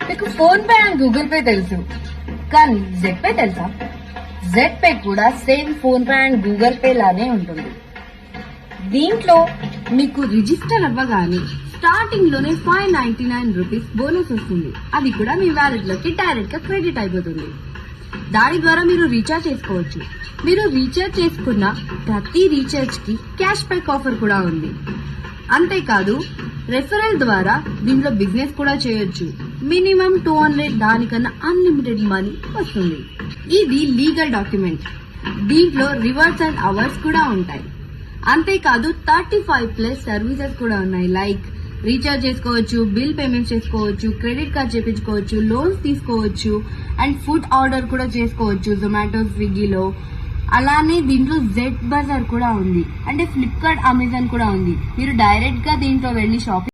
మీకు phone pay and Google pay తెలుసు, కానీ జెడ్ పే తెలుసా? జెడ్ పే కూడా same phone pay and Google pay లానే ఉంటుంది. దీంట్లో మీకు రిజిస్టర్ అవ్వగానే స్టార్టింగ్ లోనే 599 రూపీస్ బోనస్ వస్తుంది. అది కూడా మీ వ్యాలెట్ లోకి డైరెక్ట్ గా క్రెడిట్ అయిపోతుంది. దాని ద్వారా మీరు రీఛార్జ్ చేసుకోవచ్చు. మీరు రీఛార్జ్ చేసుకున్న ప్రతి రీఛార్జ్ కి క్యాష్ బ్యాక్ ఆఫర్ కూడా ఉంది. అంతేకాదు రెఫరల్ ద్వారా దీంట్లో బిజినెస్ కూడా చేయొచ్చు. మినిమం 200, దానికన్నా అన్లిమిటెడ్ మనీ వస్తుంది. ఇది లీగల్ డాక్యుమెంట్. దీంట్లో రివార్డ్స్ అండ్ అవర్స్ కూడా ఉంటాయి. అంతేకాదు 35+ సర్వీసెస్ కూడా ఉన్నాయి. లైక్ రీఛార్జ్ చేసుకోవచ్చు, బిల్ పేమెంట్ చేసుకోవచ్చు, క్రెడిట్ కార్డ్ చేయించుకోవచ్చు, లోన్స్ తీసుకోవచ్చు, అండ్ ఫుడ్ ఆర్డర్ కూడా చేసుకోవచ్చు జొమాటో, స్విగ్గీలో. అలానే దీంట్లో జెడ్ బజార్ కూడా ఉంది, అంటే ఫ్లిప్కార్ట్, అమెజాన్ కూడా ఉంది. మీరు డైరెక్ట్ గా దీంట్లో వెళ్లి షాపింగ్